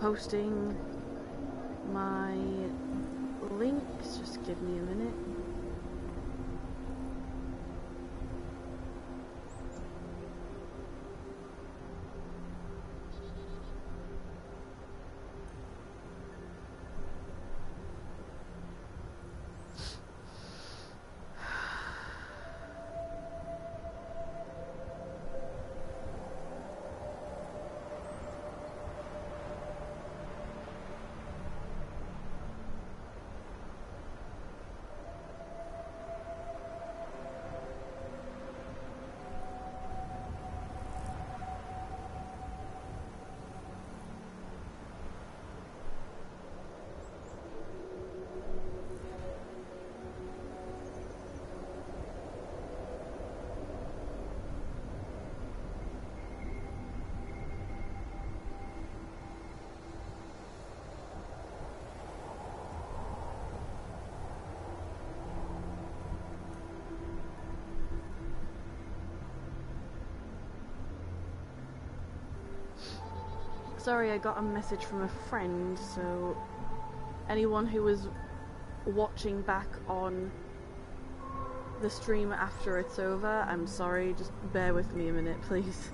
posting my links. Just give me a minute. Sorry, I got a message from a friend, so anyone who was watching back on the stream after it's over, I'm sorry, just bear with me a minute, please.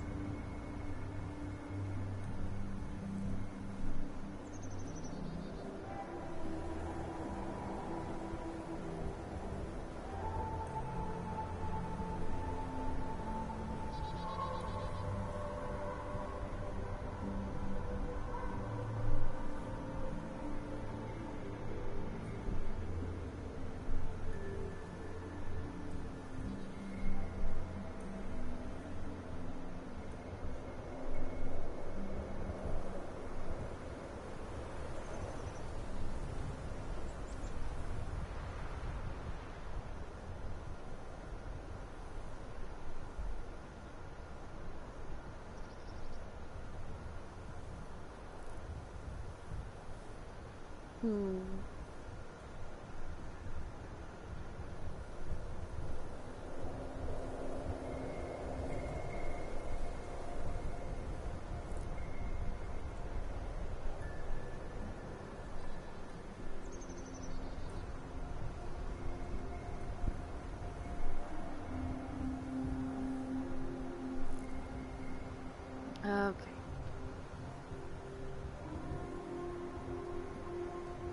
Okay.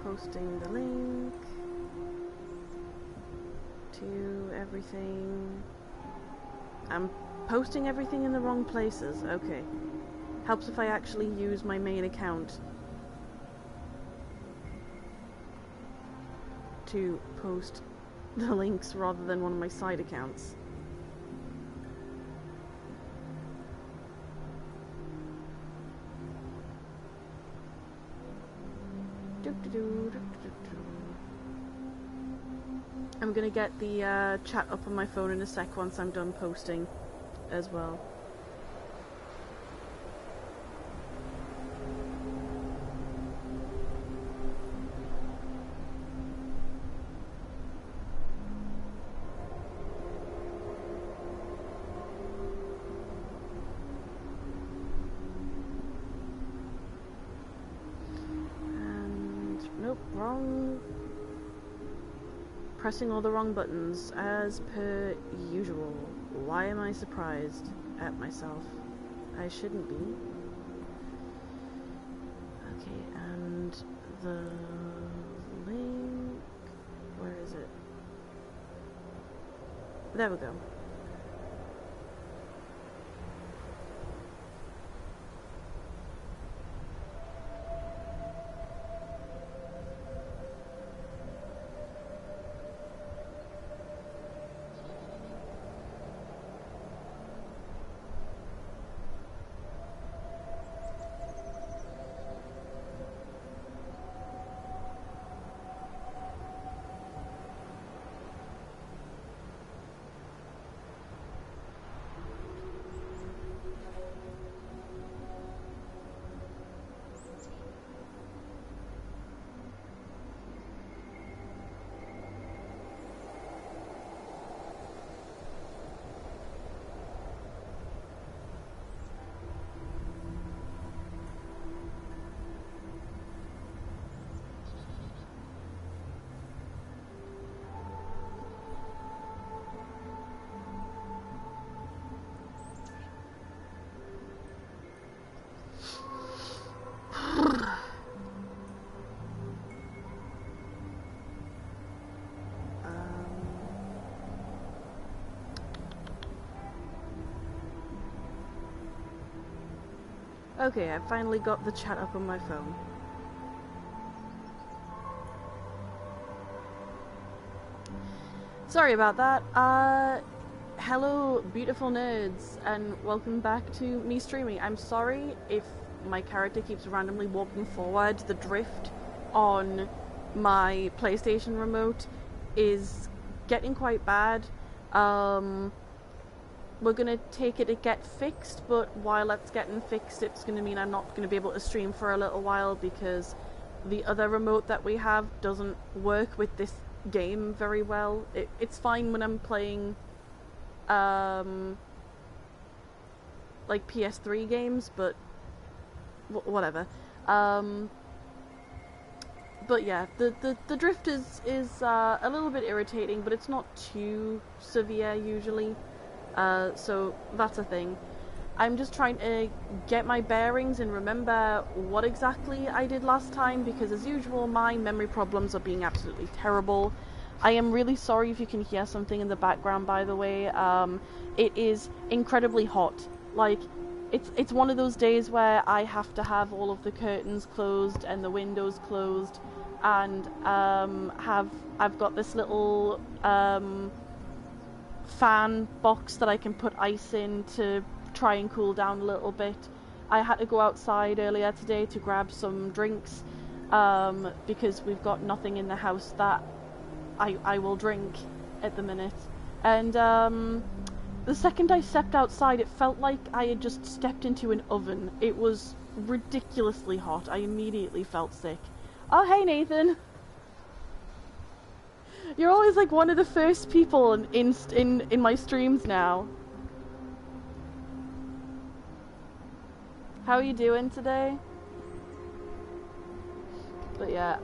Posting the link to everything. I'm posting everything in the wrong places. Okay. Helps if I actually use my main account to post the links rather than one of my side accounts. I'm gonna get the chat up on my phone in a sec once I'm done posting as well. Pressing all the wrong buttons, as per usual. Why am I surprised at myself? I shouldn't be. Okay, and the link... where is it? There we go. Okay, I finally got the chat up on my phone. Sorry about that. Hello, beautiful nerds, and welcome back to me streaming. I'm sorry if my character keeps randomly walking forward. The drift on my PlayStation remote is getting quite bad. We're gonna take it to get fixed, but while that's getting fixed, it's gonna mean I'm not gonna be able to stream for a little while because the other remote that we have doesn't work with this game very well. It's fine when I'm playing like PS3 games, but whatever. But yeah, the drift is a little bit irritating, but it's not too severe usually. So that's a thing. I'm just trying to get my bearings and remember what exactly I did last time, because as usual my memory problems are being absolutely terrible. I am really sorry if you can hear something in the background, by the way. It is incredibly hot. Like, it's one of those days where I have to have all of the curtains closed and the windows closed, and I've got this little fan box that I can put ice in to try and cool down a little bit. I had to go outside earlier today to grab some drinks because we've got nothing in the house that I will drink at the minute. And the second I stepped outside, it felt like I had just stepped into an oven. It was ridiculously hot. I immediately felt sick. Oh, hey Nathan! You're always like one of the first people in my streams now. How are you doing today? But yeah,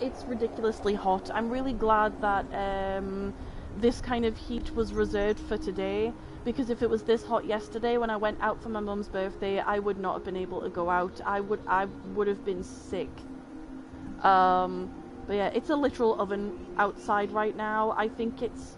it's ridiculously hot. I'm really glad that this kind of heat was reserved for today, because if it was this hot yesterday when I went out for my mum's birthday, I would not have been able to go out. I would have been sick. But yeah, it's a literal oven outside right now. I think it's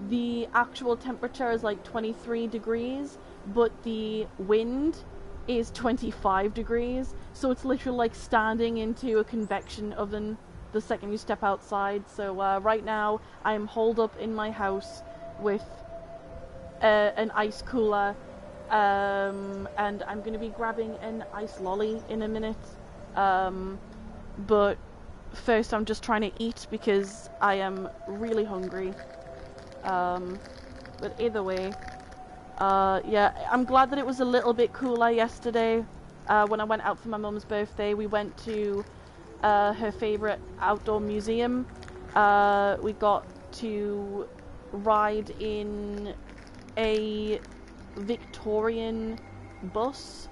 the actual temperature is like 23 degrees, but the wind is 25 degrees, so it's literally like standing into a convection oven the second you step outside. So right now I am holed up in my house with an ice cooler, and I'm going to be grabbing an ice lolly in a minute, but first I'm just trying to eat because I am really hungry. But either way, yeah, I'm glad that it was a little bit cooler yesterday. When I went out for my mum's birthday, we went to her favourite outdoor museum. We got to ride in a Victorian bus.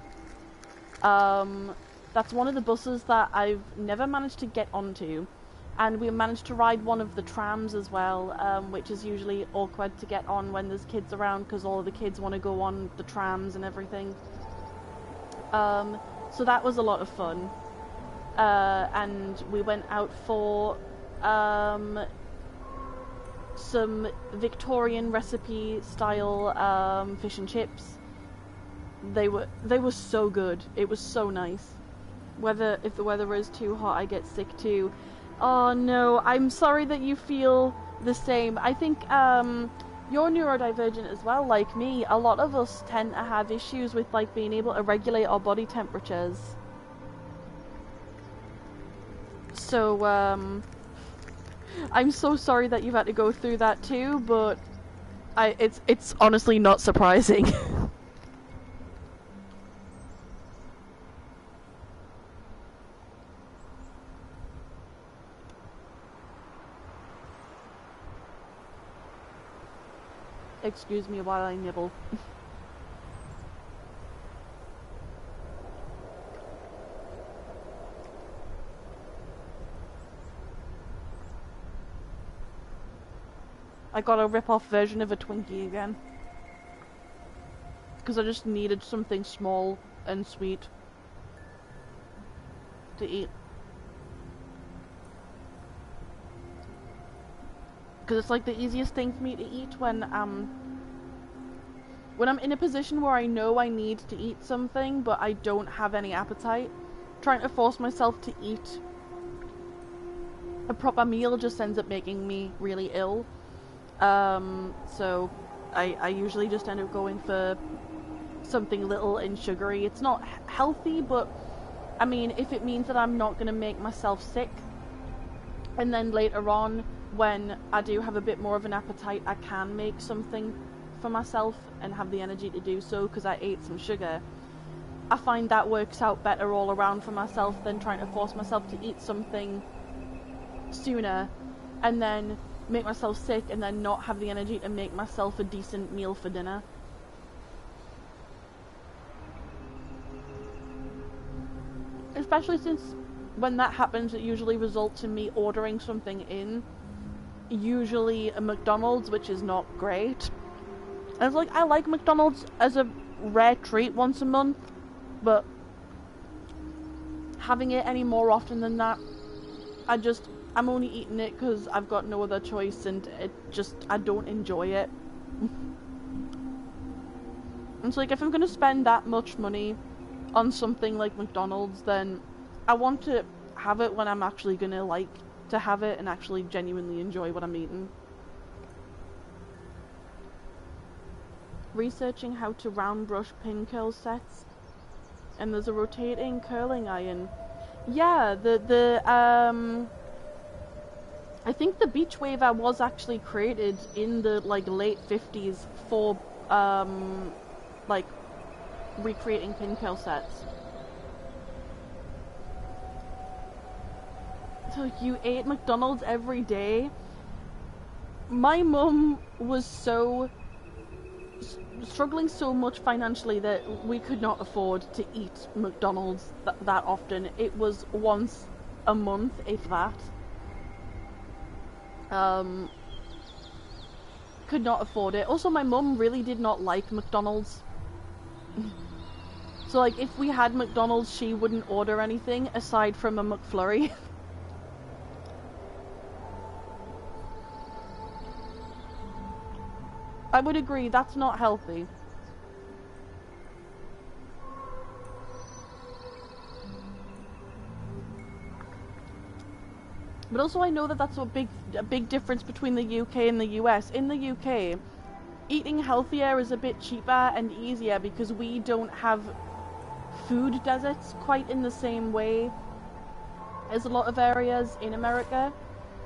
That's one of the buses that I've never managed to get onto, and we managed to ride one of the trams as well, which is usually awkward to get on when there's kids around, because all of the kids want to go on the trams and everything. So that was a lot of fun, and we went out for some Victorian recipe style fish and chips. They were so good. It was so nice. If the weather is too hot, I get sick too. Oh no, I'm sorry that you feel the same. I think you're neurodivergent as well, like me. A lot of us tend to have issues with like being able to regulate our body temperatures. So I'm so sorry that you've had to go through that too, but it's honestly not surprising. Excuse me while I nibble. I got a rip-off version of a Twinkie again, because I just needed something small and sweet to eat. Because it's like the easiest thing for me to eat when When I'm in a position where I know I need to eat something, but I don't have any appetite, trying to force myself to eat a proper meal just ends up making me really ill. So I usually just end up going for something little and sugary. It's not healthy, but I mean, if it means that I'm not going to make myself sick, and then later on, when I do have a bit more of an appetite, I can make something for myself and have the energy to do so because I ate some sugar. I find that works out better all around for myself than trying to force myself to eat something sooner and then make myself sick and then not have the energy to make myself a decent meal for dinner. Especially since when that happens, it usually results in me ordering something in, usually a McDonald's, which is not great. And it's like, I like McDonald's as a rare treat once a month, but having it any more often than that, I'm only eating it because I've got no other choice, and I don't enjoy it. It's like, if I'm going to spend that much money on something like McDonald's, then I want to have it when I'm actually going to like to have it and actually genuinely enjoy what I'm eating. Researching how to round brush pin curl sets, and there's a rotating curling iron. Yeah, I think the beach waver was actually created in the late 50s for recreating pin curl sets. So you ate McDonald's every day? My mum was struggling so much financially that we could not afford to eat McDonald's that often. It was once a month, if that. Could not afford it. Also, my mum really did not like McDonald's. So if we had McDonald's, she wouldn't order anything aside from a McFlurry. I would agree, that's not healthy. But also I know that that's a big difference between the UK and the US. In the UK, eating healthier is a bit cheaper and easier because we don't have food deserts quite in the same way as a lot of areas in America.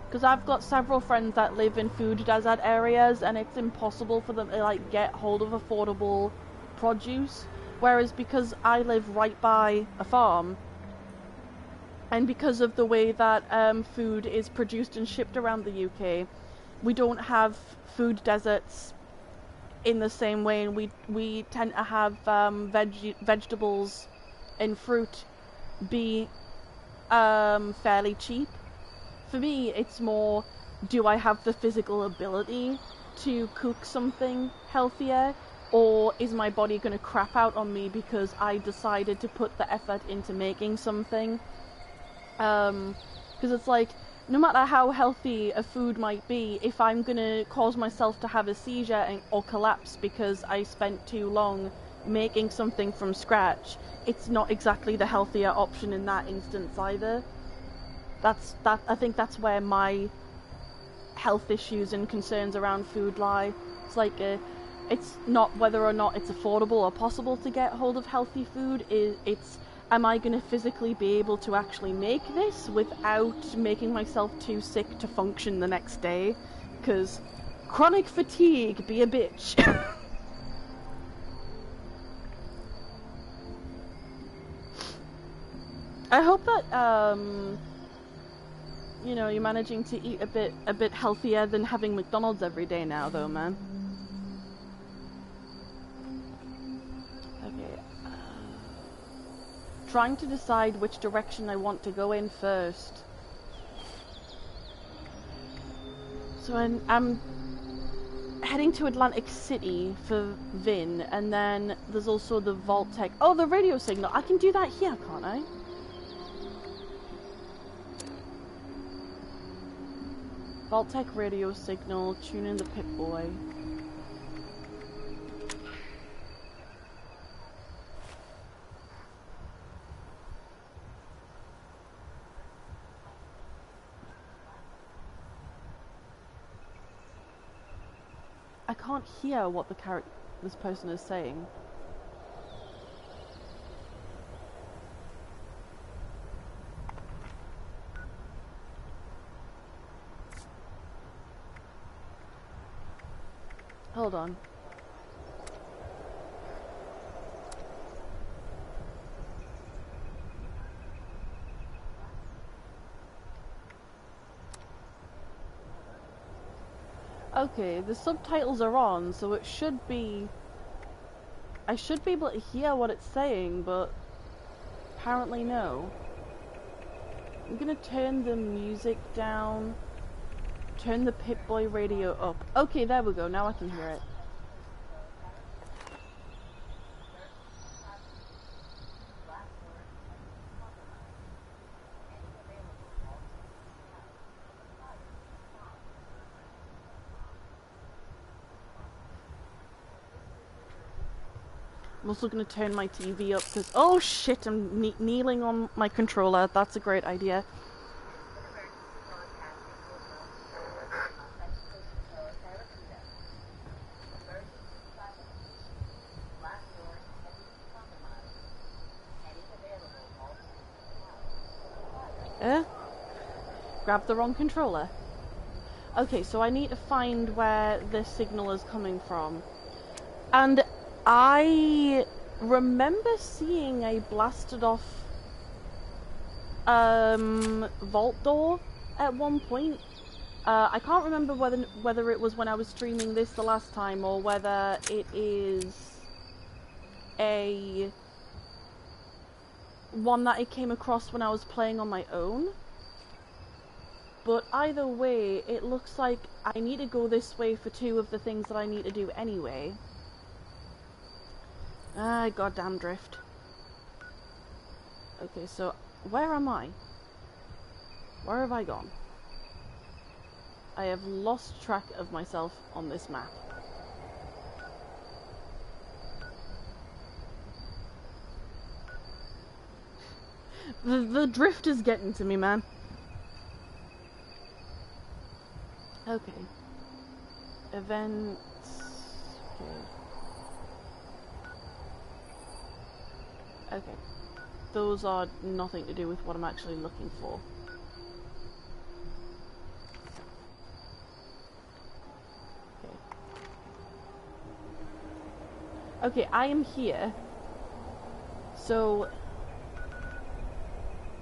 Because I've got several friends that live in food desert areas, and it's impossible for them to get hold of affordable produce. Whereas because I live right by a farm, and because of the way that food is produced and shipped around the UK, we don't have food deserts in the same way, and we tend to have vegetables and fruit be fairly cheap. For me, it's more, do I have the physical ability to cook something healthier, or is my body going to crap out on me because I decided to put the effort into making something? Because it's like, no matter how healthy a food might be, if I'm going to cause myself to have a seizure or collapse because I spent too long making something from scratch, it's not exactly the healthier option in that instance either. I think that's where my health issues and concerns around food lie. It's like, it's not whether or not it's affordable or possible to get hold of healthy food. It's, am I going to physically be able to actually make this without making myself too sick to function the next day? Because chronic fatigue be a bitch. I hope that, you know, you're managing to eat a bit healthier than having McDonald's every day now, though, man. Okay. Trying to decide which direction I want to go in first. So I'm heading to Atlantic City for Vin, and then there's also the Vault-Tec. Oh, the radio signal. I can do that here, can't I? Vault-Tec radio signal, tune in the Pip-Boy. can't hear what this person is saying. Hold on. Okay, the subtitles are on, so it should be... I should be able to hear what it's saying, but apparently no. I'm gonna turn the music down, turn the Pip-Boy radio up. Okay, there we go, now I can hear it. I'm also going to turn my TV up because, oh shit, I'm kneeling on my controller. That's a great idea. Grab the wrong controller. Okay, so I need to find where this signal is coming from. And I remember seeing a blasted off vault door at one point. I can't remember whether it was when I was streaming this the last time or whether it is a one that I came across when I was playing on my own. But either way, it looks like I need to go this way for two of the things that I need to do anyway. Ah, goddamn drift. Okay, so where am I? Where have I gone? I have lost track of myself on this map. The drift is getting to me, man. Okay. Events. Okay. Okay. Those are nothing to do with what I'm actually looking for. Okay. Okay, I am here. So,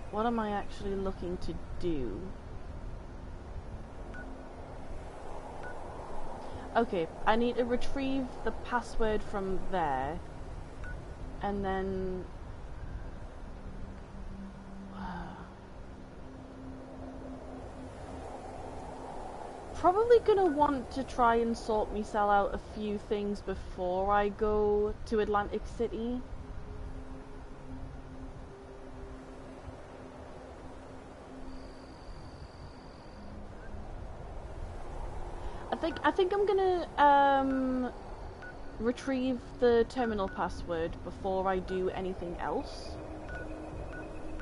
what am I actually looking to do? Okay, I need to retrieve the password from there, and then... probably gonna want to try and sort myself out a few things before I go to Atlantic City. I think I'm gonna retrieve the terminal password before I do anything else.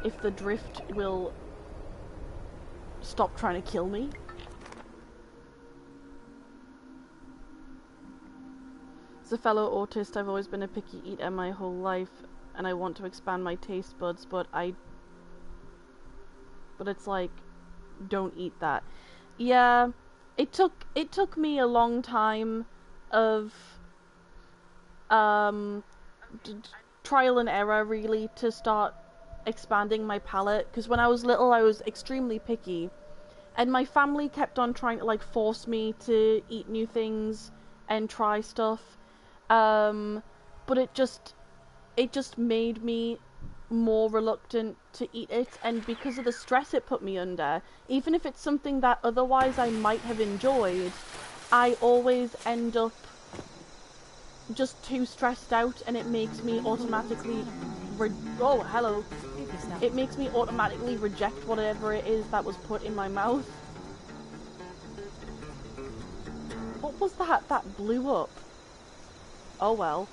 If the drift will stop trying to kill me. As a fellow autist, I've always been a picky eater my whole life, and I want to expand my taste buds, but it's like, don't eat that. Yeah. It took me a long time of trial and error really to start expanding my palate, because when I was little I was extremely picky, and my family kept on trying to like force me to eat new things and try stuff, but it just made me more reluctant to eat it, and because of the stress it put me under, even if it's something that otherwise I might have enjoyed, I always end up just too stressed out, and it makes me automatically it makes me automatically reject whatever it is that was put in my mouth. What was that? That blew up. Oh well.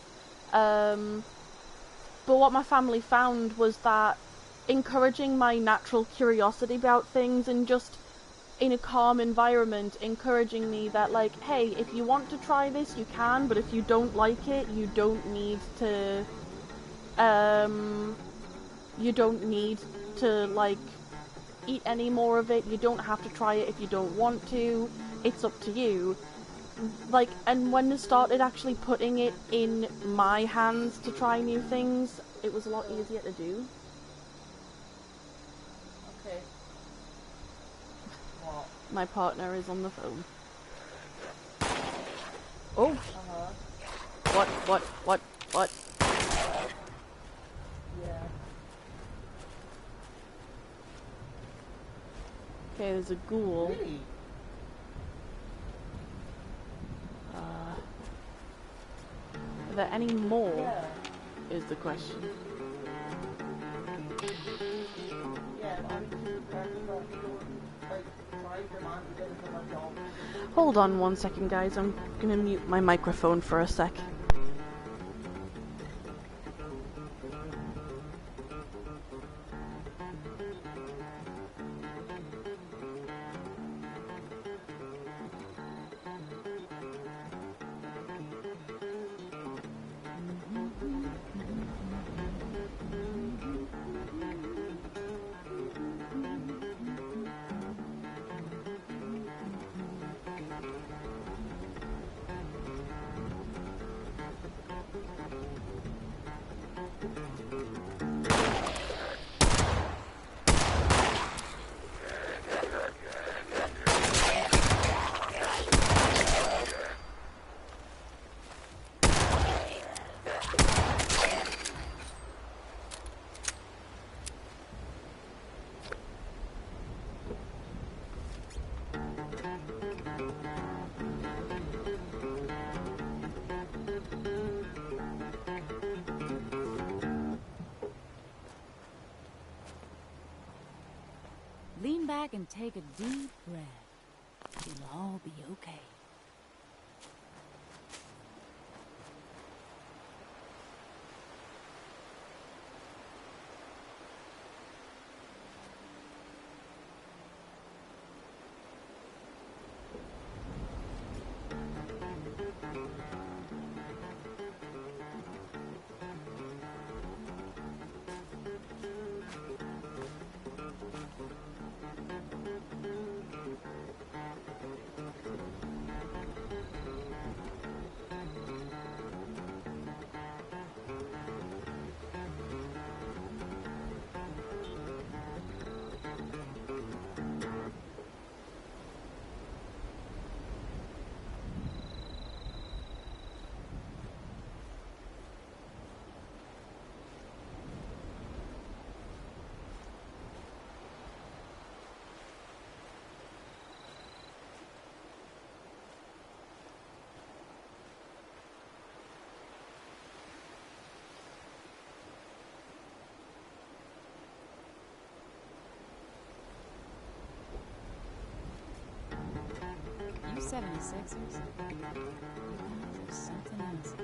But what my family found was that encouraging my natural curiosity about things and just in a calm environment, encouraging me that, like, hey, if you want to try this, you can, but if you don't like it, you don't need to, like, eat any more of it. You don't have to try it if you don't want to. It's up to you. Like, and when they started actually putting it in my hands to try new things, it was a lot easier to do. Okay. What? My partner is on the phone. Oh! What? Yeah. Okay, there's a ghoul. Really? Are there any more? Yeah. Is the question. Yeah, but I mean, try them on together for my job. Hold on 1 second, guys. I'm gonna mute my microphone for a sec. Lean back and take a deep breath. It'll all be okay. You 76ers? There's something else.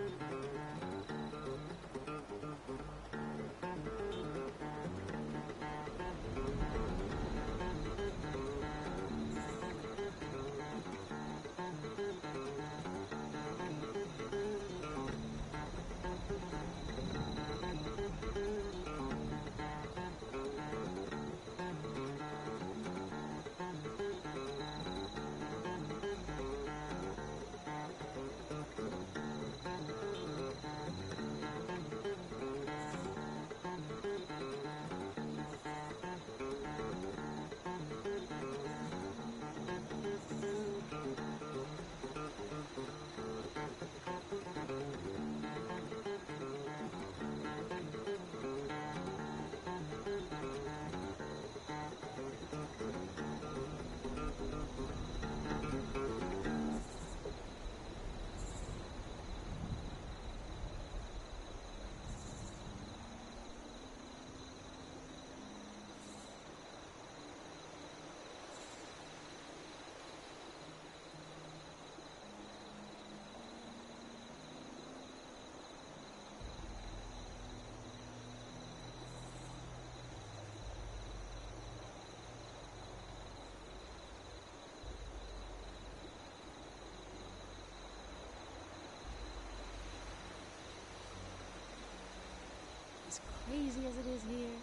crazy as it is here,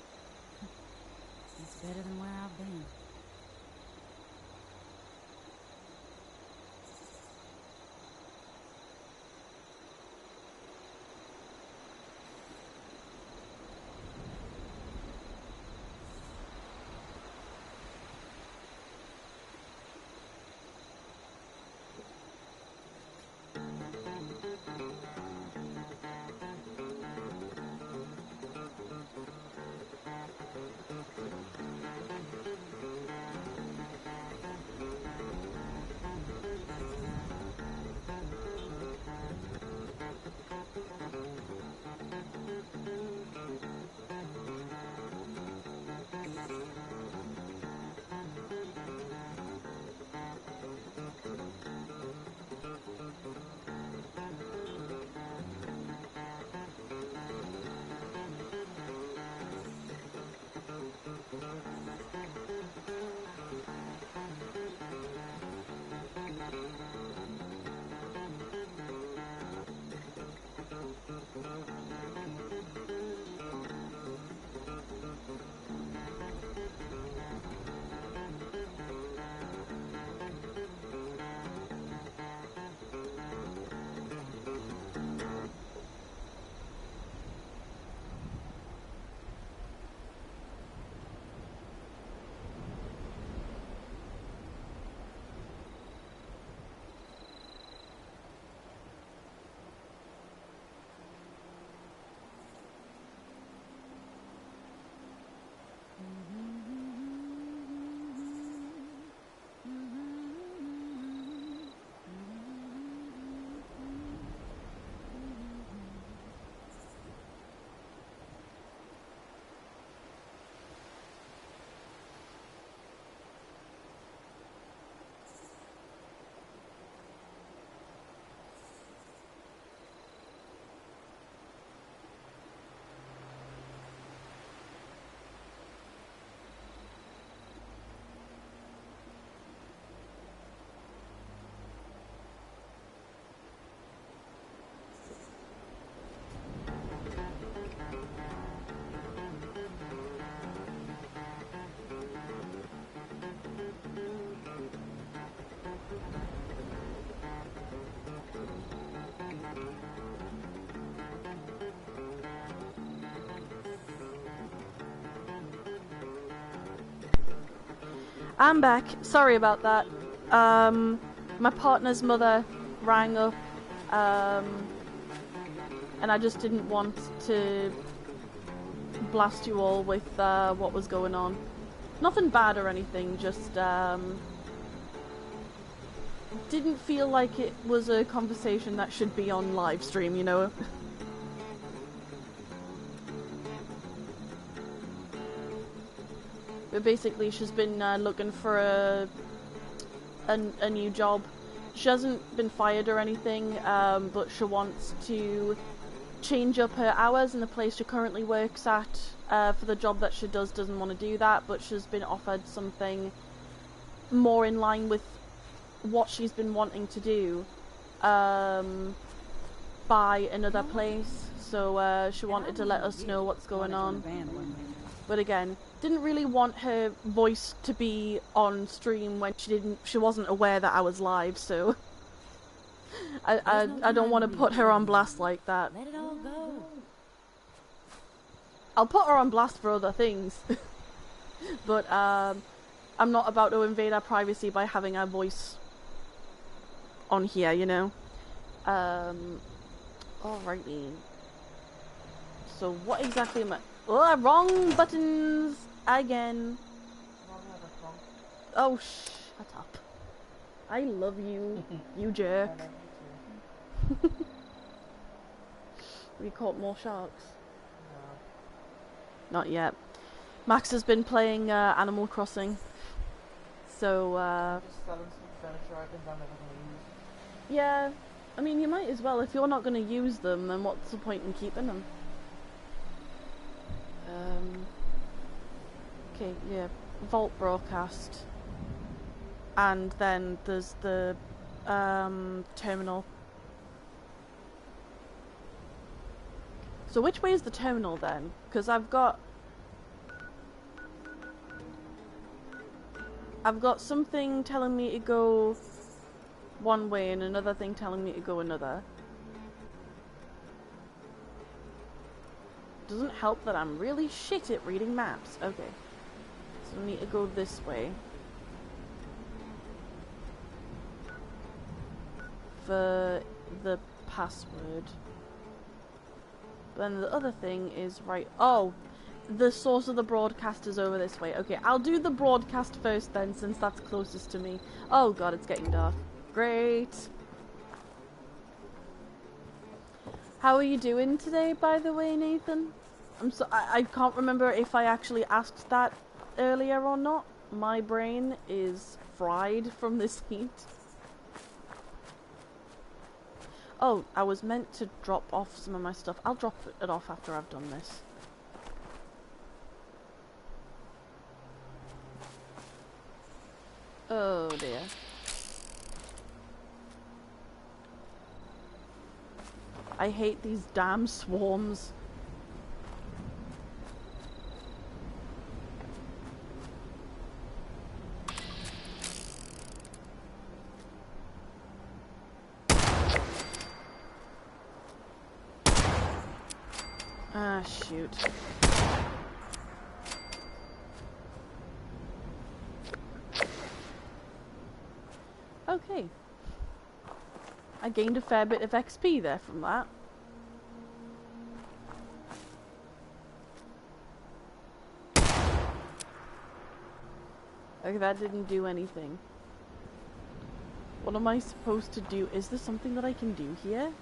it's better than where I've been. I'm back. Sorry about that. My partner's mother rang up, and I just didn't want to blast you all with what was going on. Nothing bad or anything, just didn't feel like it was a conversation that should be on live stream, you know? But basically, she's been looking for a new job. She hasn't been fired or anything, but she wants to change up her hours in the place she currently works at. For the job that she doesn't want to do that, but she's been offered something more in line with what she's been wanting to do by another place. So she wanted to let us know what's going on. But again, didn't really want her voice to be on stream when she wasn't aware that I was live, so I don't want to put her on blast like that. Let it all go. I'll put her on blast for other things. But I'm not about to invade her privacy by having her voice on here, you know? Alrighty. So what exactly am I... Oh, wrong buttons again. Oh, shut up. I love you, you jerk. Have you caught more sharks? No. Not yet. Max has been playing Animal Crossing. So, Just selling some furniture items I'm never going to use. yeah. I mean, you might as well. If you're not going to use them, then what's the point in keeping them? Okay, yeah. Vault broadcast. And then there's the terminal. So which way is the terminal then? Because I've got something telling me to go one way and another thing telling me to go another. Doesn't help that I'm really shit at reading maps. Okay. So I need to go this way. For the password. But then the other thing is right... Oh! The source of the broadcast is over this way. Okay, I'll do the broadcast first then, since that's closest to me. Oh god, it's getting dark. Great! How are you doing today, by the way, Nathan? I can't remember if I actually asked that earlier or not. My brain is fried from this heat. Oh, I was meant to drop off some of my stuff. I'll drop it off after I've done this. Oh dear. I hate these damn swarms. Ah, shoot. Okay. I gained a fair bit of XP there from that. Okay, that didn't do anything. What am I supposed to do? Is there something that I can do here?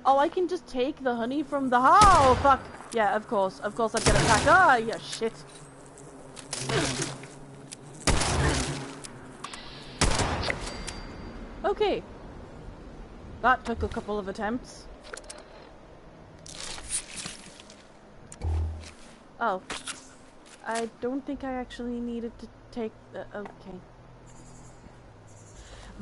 Oh, I can just take the honey from the... Oh, fuck! Yeah, of course I'd get attacked. Ah, yeah, shit. Okay. That took a couple of attempts. Oh. I don't think I actually needed to take the... Okay.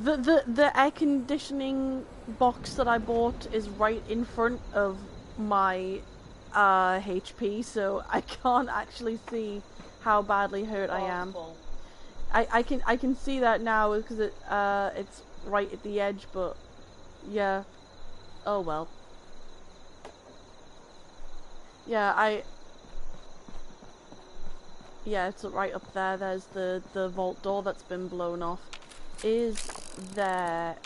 The air conditioning box that I bought is right in front of my HP, so I can't actually see how badly hurt I am. I can see that now because it's right at the edge, but yeah. Oh well. Yeah, yeah, it's right up there. There's the vault door that's been blown off. Is there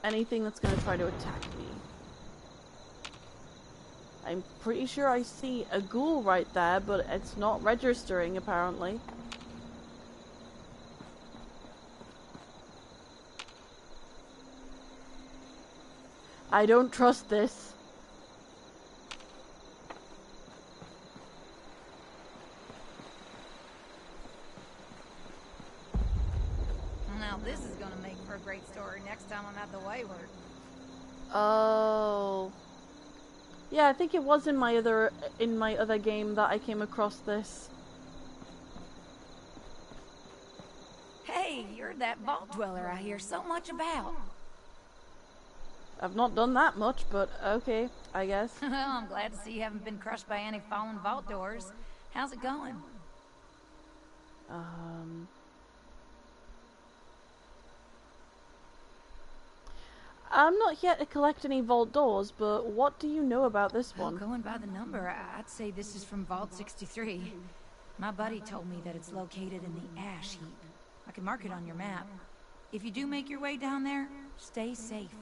anything that's going to try to attack me? I'm pretty sure I see a ghoul right there, but it's not registering apparently. I don't trust this. Now this is gonna make for a great story next time I'm at the Wayward. Oh. Yeah, I think it was in my other game that I came across this. Hey, you're that vault dweller I hear so much about. I've not done that much, but okay, I guess. Well, I'm glad to see you haven't been crushed by any fallen vault doors. How's it going? I'm not here to collect any vault doors, but what do you know about this one? Well, going by the number, I'd say this is from Vault 63. My buddy told me that it's located in the ash heap. I can mark it on your map. If you do make your way down there, stay safe.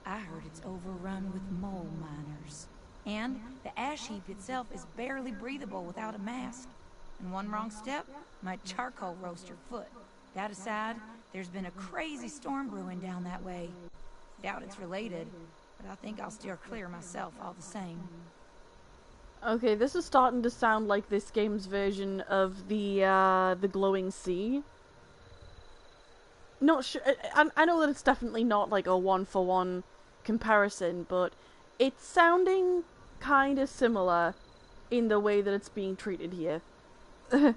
I heard it's overrun with mole miners. And the ash heap itself is barely breathable without a mask. And one wrong step might charcoal roast your foot. That aside, there's been a crazy storm brewing down that way. Doubt it's related, but I think I'll steer clear myself all the same. Okay, this is starting to sound like this game's version of the glowing sea. Not sure. I know that it's definitely not like a one-for-one comparison, but it's sounding kind of similar in the way that it's being treated here. That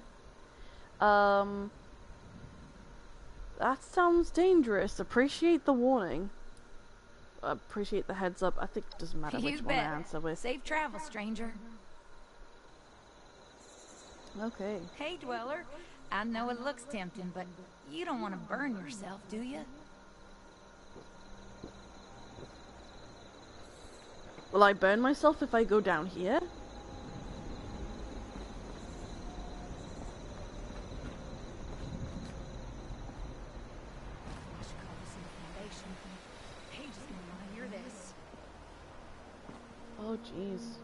sounds dangerous. Appreciate the warning. appreciate the heads up. I think it doesn't matter which You one I bet. answer with. Safe travel, stranger. Okay. Hey, Dweller. I know it looks tempting, but you don't want to burn yourself, do you? Will I burn myself if I go down here? I should call this in the foundation. Paige is gonna want to hear this. Oh, jeez.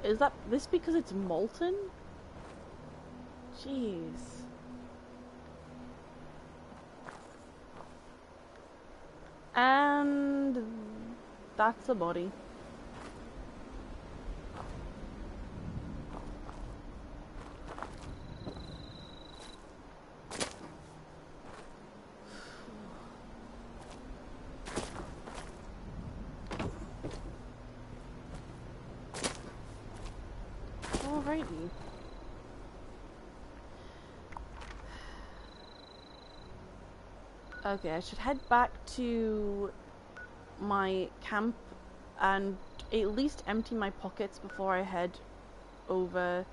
Is that this because it's molten? Jeez. And that's a body. Alrighty. Okay, I should head back to my camp and at least empty my pockets before I head over.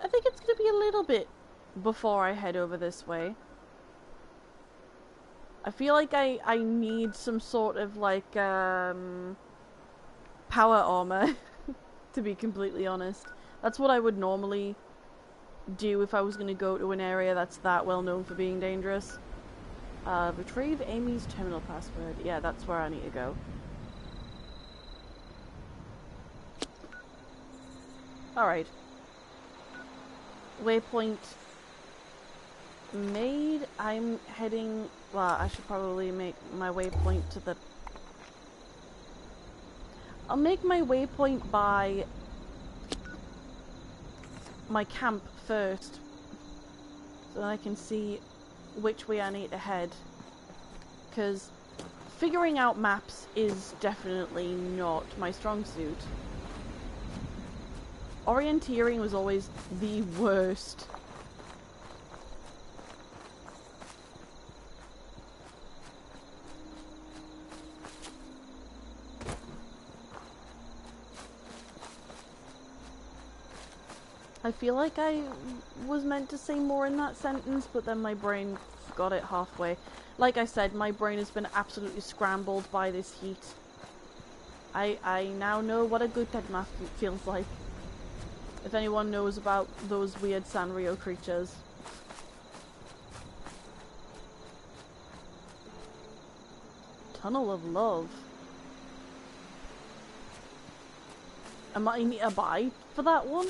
I think it's gonna be a little bit before I head over this way. I feel like I need some sort of like power armor to be completely honest. That's what I would normally do if I was going to go to an area that's that well known for being dangerous. Retrieve Amy's terminal password. Yeah, that's where I need to go. Alright. Waypoint made. I'm heading... Well, I should probably make my waypoint to the... I'll make my waypoint by my camp first, so that I can see which way I need to head, because figuring out maps is definitely not my strong suit. Orienteering was always the worst. I feel like I was meant to say more in that sentence, but then my brain got it halfway. Like I said, my brain has been absolutely scrambled by this heat. I now know what a good Ted mask feels like. If anyone knows about those weird Sanrio creatures. Tunnel of Love. Am I need a buy for that one?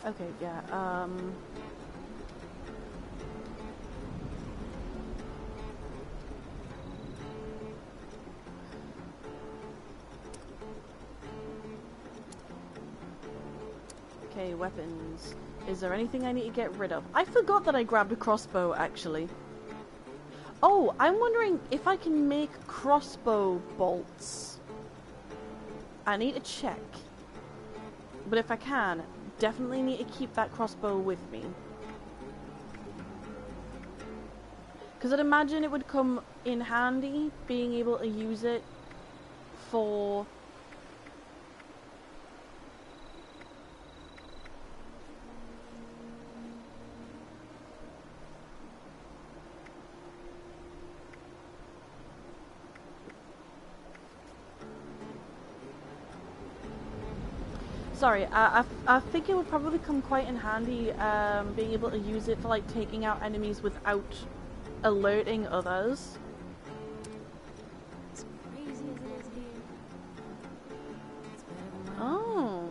Okay, yeah, okay, weapons. Is there anything I need to get rid of? I forgot that I grabbed a crossbow, actually. Oh, I'm wondering if I can make crossbow bolts. I need to check. But if I can, definitely need to keep that crossbow with me. Because I'd imagine it would come in handy, being able to use it for... Sorry, I think it would probably come quite in handy, being able to use it for like taking out enemies without alerting others. As crazy as it is here, it's better than mine. Oh.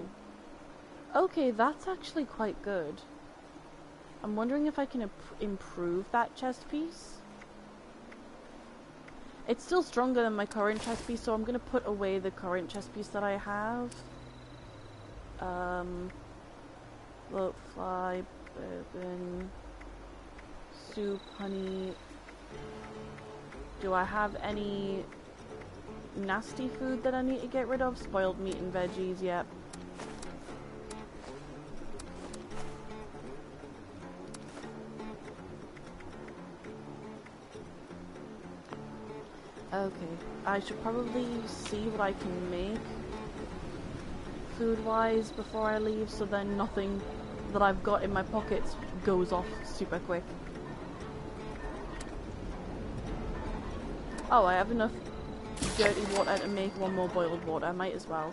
Okay, that's actually quite good. I'm wondering if I can improve that chest piece. It's still stronger than my current chest piece, so I'm gonna put away the current chest piece that I have. Float, fly, bourbon, soup, honey. Do I have any nasty food that I need to get rid of? Spoiled meat and veggies, yep. Okay, I should probably see what I can make food-wise before I leave, so then nothing that I've got in my pockets goes off super quick. Oh, I have enough dirty water to make one more boiled water, might as well.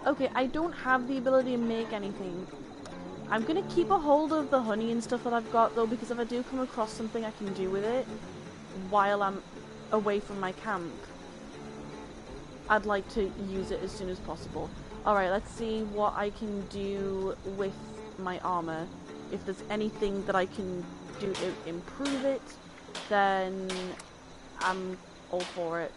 Okay, I don't have the ability to make anything. I'm gonna keep a hold of the honey and stuff that I've got though, because if I do come across something I can do with it while I'm away from my camp, I'd like to use it as soon as possible. Alright, let's see what I can do with my armor. If there's anything that I can do to improve it, then I'm all for it.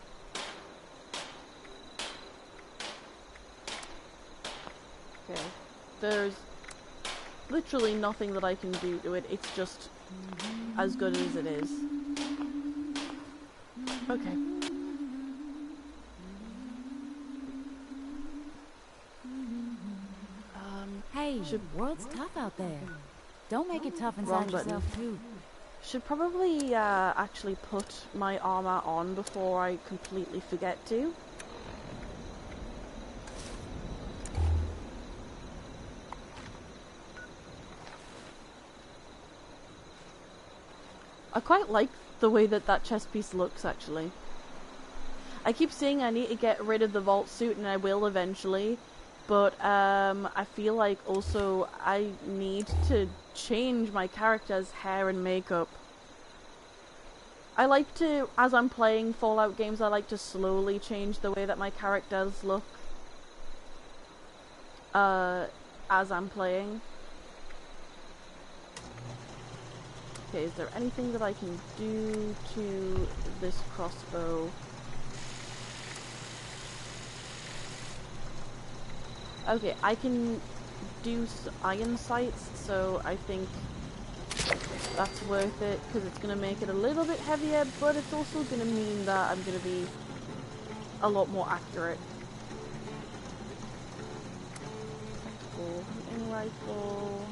Okay, there's literally nothing that I can do to it, it's just as good as it is. Okay. Hey, world's tough out there. Don't make it tough Wrong inside button. yourself too. Should probably actually put my armor on before I completely forget to. I quite like the way that that chest piece looks, actually. I keep saying I need to get rid of the vault suit, and I will eventually, but I feel like also I need to change my character's hair and makeup. I like to, as I'm playing Fallout games, I like to slowly change the way that my characters look as I'm playing. Okay, is there anything that I can do to this crossbow? Okay, I can do iron sights, so I think that's worth it, because it's going to make it a little bit heavier, but it's also going to mean that I'm going to be a lot more accurate. Tactical hunting rifle.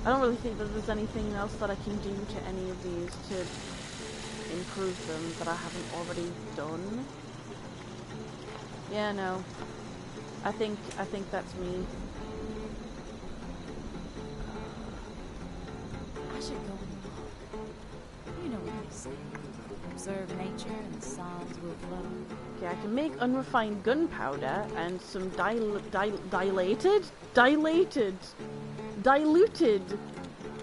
I don't really think that there's anything else that I can do to any of these to improve them that I haven't already done. Yeah, no. I think that's me. I should go and look. You know what they say. Observe nature and the songs will flow. Okay, I can make unrefined gunpowder and some diluted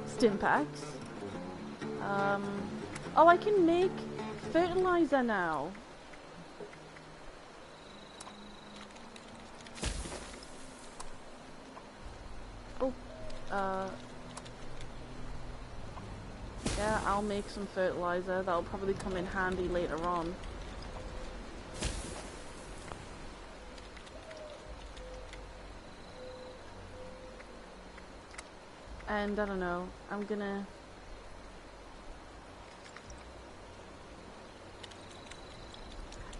stim packs. Oh, I can make fertilizer now. Oh, yeah, I'll make some fertilizer. That'll probably come in handy later on. And I don't know, I'm gonna...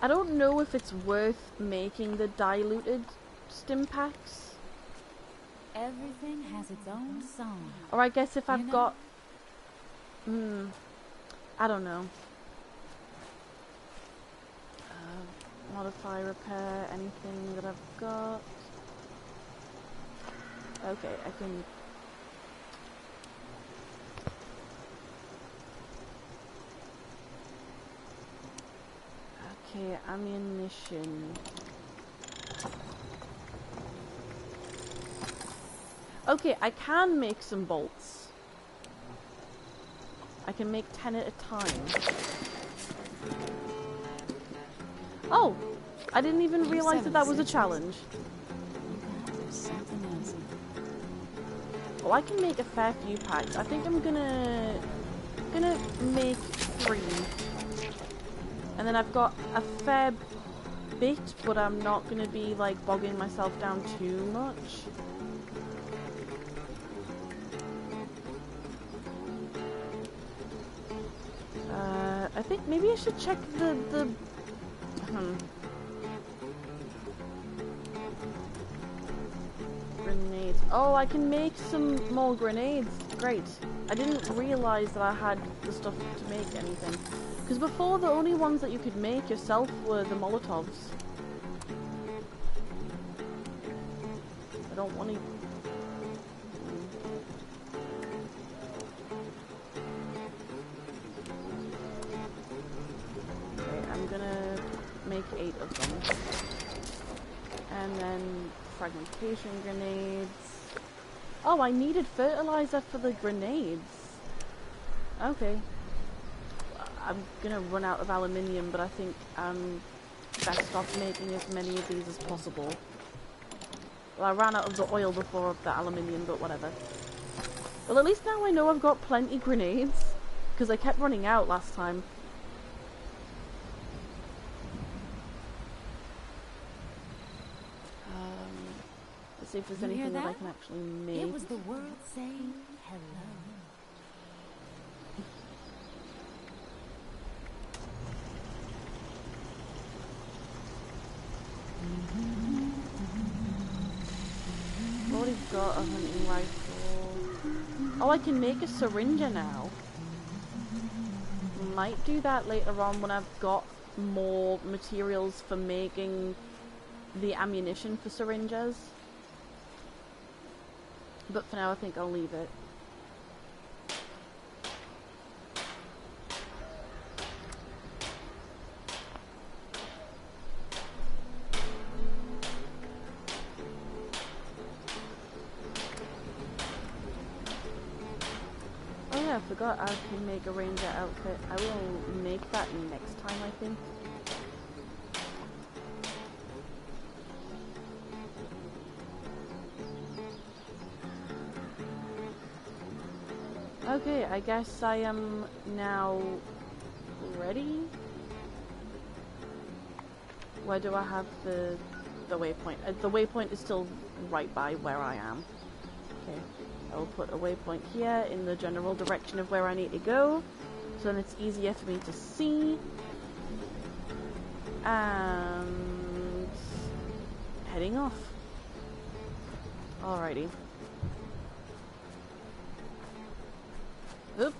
I don't know if it's worth making the diluted stim packs. Everything has its own song. Or I guess if I've know? got... I don't know. Modify, repair, anything that I've got. Okay, I can... Okay, ammunition. Okay, I can make some bolts. I can make 10 at a time. Oh! I didn't even realize that that was a 76. challenge. There's something else. Oh, I can make a fair few packs. I think I'm gonna make 3. And then I've got a fair bit, but I'm not gonna be like bogging myself down too much. I think maybe I should check the grenades. Oh, I can make some more grenades. Great. I didn't realize that I had the stuff to make anything. Because before, the only ones that you could make yourself were the Molotovs. I don't want to... Okay, I'm gonna make 8 of them. And then fragmentation grenades. Oh, I needed fertilizer for the grenades. Okay. I'm gonna run out of aluminium, but I think I'm best off making as many of these as possible. Well, I ran out of the oil before the aluminium, but whatever. Well, at least now I know I've got plenty grenades, because I kept running out last time. Let's see if there's You hear anything that I that? can actually make. It was the world saying hello. I've already got a hunting rifle. Oh, I can make a syringe now. Might do that later on when I've got more materials for making the ammunition for syringes. But for now, I think I'll leave it. Oh yeah, I forgot I can make a ranger outfit. I will make that next time, I think. Okay, I guess I am now ready. Where do I have the waypoint? The waypoint is still right by where I am. Okay, I will put a waypoint here in the general direction of where I need to go, so then it's easier for me to see. And heading off. Alrighty. Oop.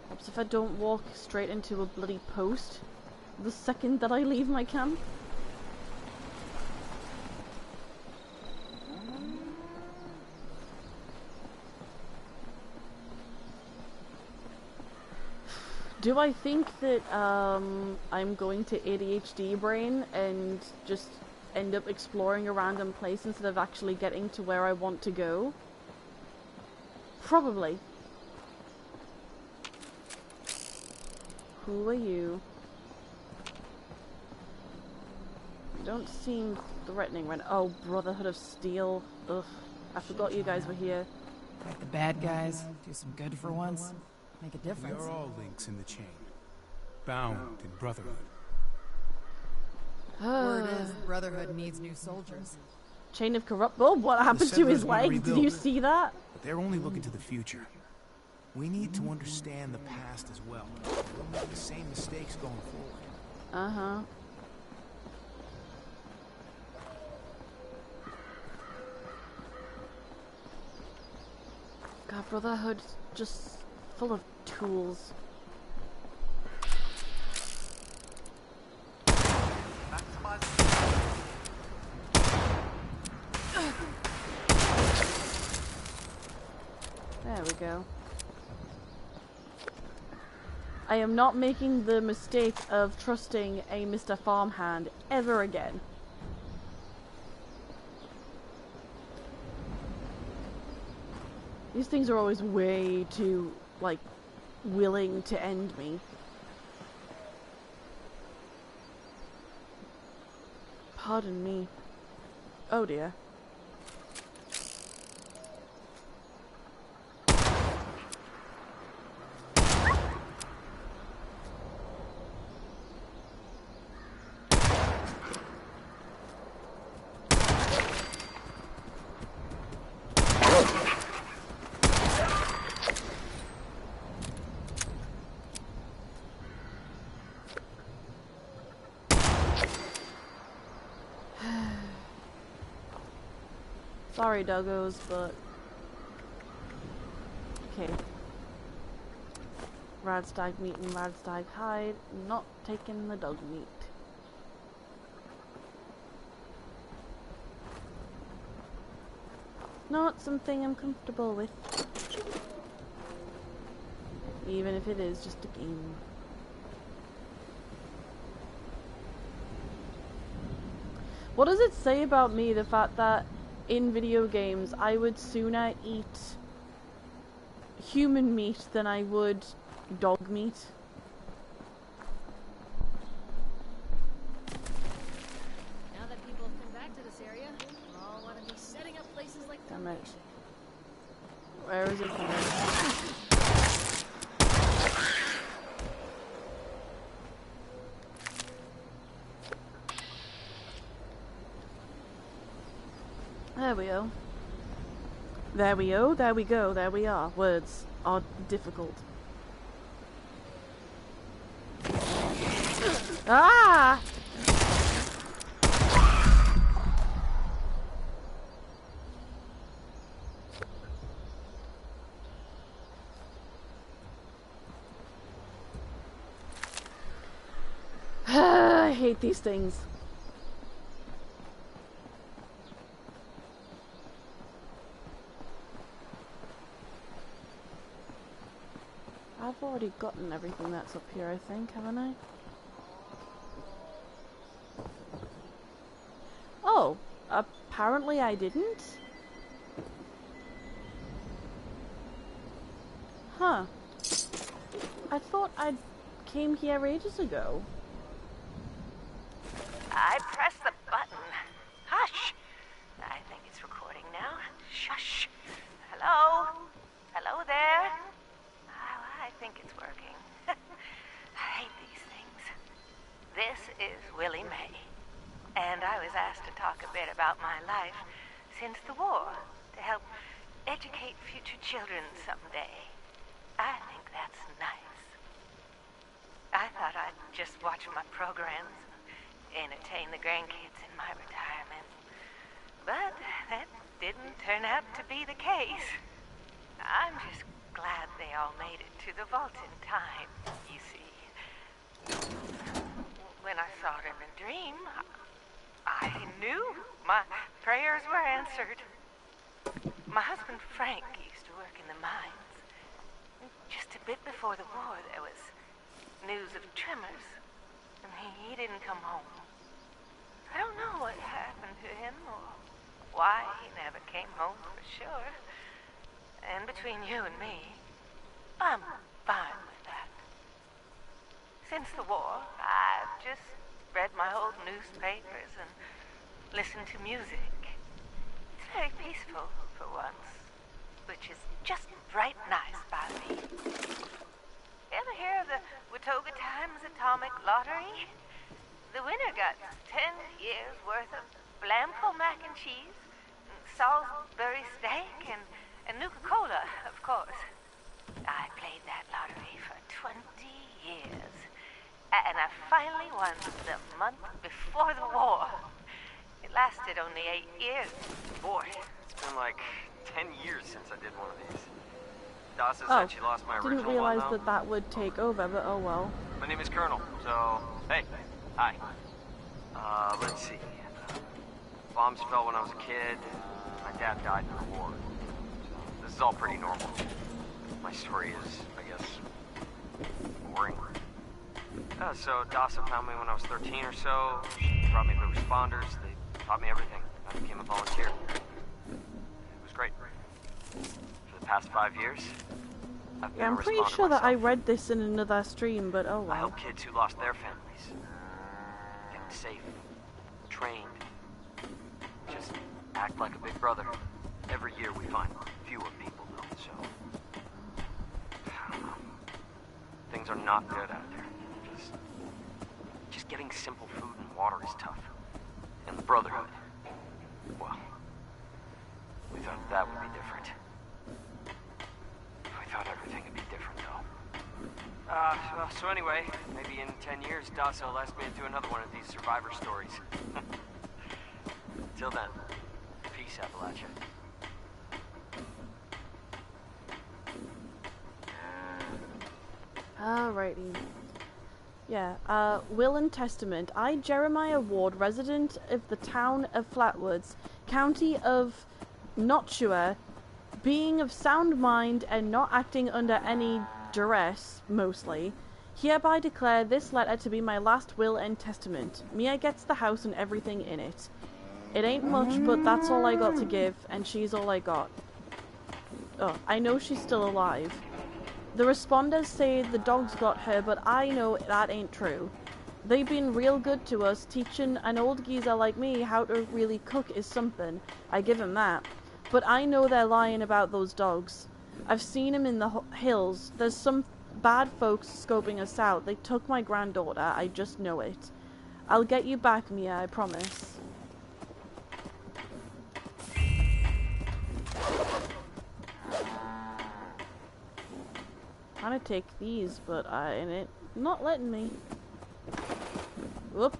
Perhaps if I don't walk straight into a bloody post the second that I leave my camp. Do I think that I'm going to ADHD brain and just end up exploring a random place instead of actually getting to where I want to go? Probably. Who are you? You don't seem threatening right now. Oh, Brotherhood of Steel. Ugh. I forgot you guys were here. Like the bad guys, do some good for once, make a We difference. are all links in the chain, bound in brotherhood. Word is, Brotherhood needs new soldiers. Chain of corrupt. Oh, what happened to his settlers want to legs? Did you rebuild. see that? But they're only looking to the future. We need to understand the past as well. We'll make the same mistakes going forward. Uh-huh. God, Brotherhood just full of tools. There we go. I am not making the mistake of trusting a Mr. Farmhand ever again. These things are always way too, like, willing to end me. Pardon me. Oh dear. Sorry, doggos, but... Okay. Radstag meat and radstag hide. Not taking the dog meat. Not something I'm comfortable with. Even if it is just a game. What does it say about me, the fact that in video games, I would sooner eat human meat than I would dog meat? Now that people have come back to this area, they all want to be setting up places like Damn it. Where is it from? There we go. There we go, there we go, there we are. Words are difficult. Ah! I hate these things. I've already gotten everything that's up here, I think, haven't I? Oh, apparently I didn't? Huh. I thought I came here ages ago. I pressed the button. Hush! I think it's recording now. Shush! Hello? Hello there? I think it's working. I hate these things. This is Willie May, and I was asked to talk a bit about my life since the war to help educate future children someday. I think that's nice. I thought I'd just watch my programs and entertain the grandkids in my retirement, but that didn't turn out to be the case. I'm just glad they all made it to the vault in time, you see. When I saw them in dream, I knew my prayers were answered. My husband Frank used to work in the mines. Just a bit before the war, there was news of tremors, and he didn't come home. I don't know what happened to him or why he never came home for sure. And between you and me, I'm fine with that. Since the war, I've just read my old newspapers and listened to music. It's very peaceful for once, which is just right nice by me. Ever hear of the Watoga Times Atomic Lottery? The winner got 10 years worth of Blampo mac and cheese, Salisbury steak, and Nuka-Cola, of course. I played that lottery for 20 years, and I finally won the month before the war. It lasted only 8 years. Boy, it's been like 10 years since I did one of these. Dasa said she lost my original didn't realize one, though. that would take over, but oh well. My name is Colonel, so, hey, hi. Let's see. Bombs fell when I was a kid. My dad died in the war. This is all pretty normal. My story is, I guess, boring. So Dasa found me when I was 13 or so. She brought me the responders. They taught me everything. I became a volunteer. It was great. For the past 5 years, I've been Yeah, I'm a pretty responder sure that I myself. read this in another stream, but oh I well. help kids who lost their families. Get them safe, trained. Just act like a big brother. Every year we find fewer people though, so... I don't know. Things are not good out there. Just getting simple food and water is tough. And the Brotherhood, well, we thought that would be different. We thought everything would be different, though. So anyway, maybe in 10 years, Dasa will ask me to do another one of these survivor stories. Till then, peace, Appalachia. Alrighty. Yeah, Will and Testament. I, Jeremiah Ward, resident of the town of Flatwoods, county of Notchua, being of sound mind and not acting under any duress, mostly, hereby declare this letter to be my last will and testament. Mia gets the house and everything in it. It ain't much, but that's all I got to give, and she's all I got. Oh, I know she's still alive. The responders say the dogs got her, but I know that ain't true. They've been real good to us, teaching an old geezer like me how to really cook is something. I give 'em that. But I know they're lying about those dogs. I've seen 'em in the hills. There's some bad folks scoping us out. They took my granddaughter. I just know it. I'll get you back, Mia, I promise. Trying to take these, but and it not letting me. Whoop.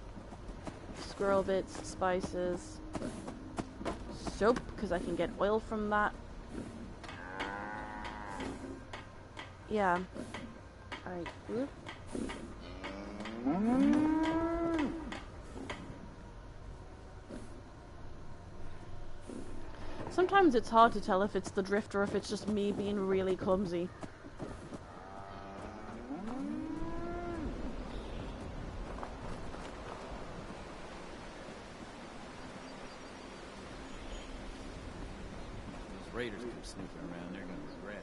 Squirrel bits, spices, soap, because I can get oil from that. Yeah. Alright. Whoop. Sometimes it's hard to tell if it's the drift or if it's just me being really clumsy. Raiders come snooping around, they're gonna regret it.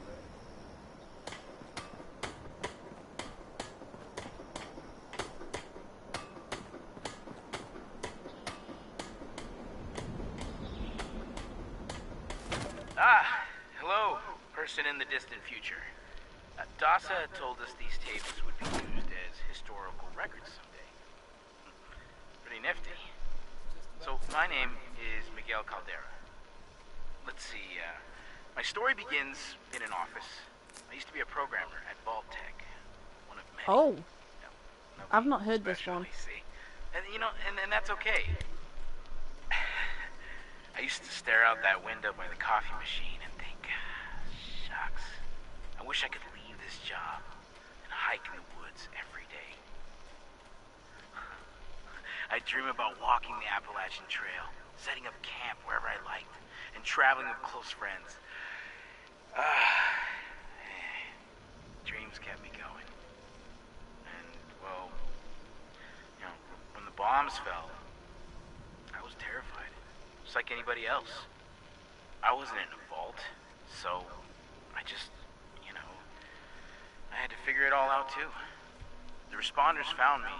Hello, person in the distant future. Dasa told us these tapes would be used as historical records someday. Pretty nifty. So, my name is Miguel Caldera. Let's see, my story begins in an office. I used to be a programmer at Vault-Tec, one of many. Oh, No, I've not heard this special, one. I see. And and that's okay. I used to stare out that window by the coffee machine and think, shucks, I wish I could leave this job and hike in the woods every day. I dream about walking the Appalachian Trail, setting up camp wherever I liked, and traveling with close friends. Dreams kept me going. And, well, when the bombs fell, I was terrified. Just like anybody else. I wasn't in a vault, so I just, I had to figure it all out too. The responders found me.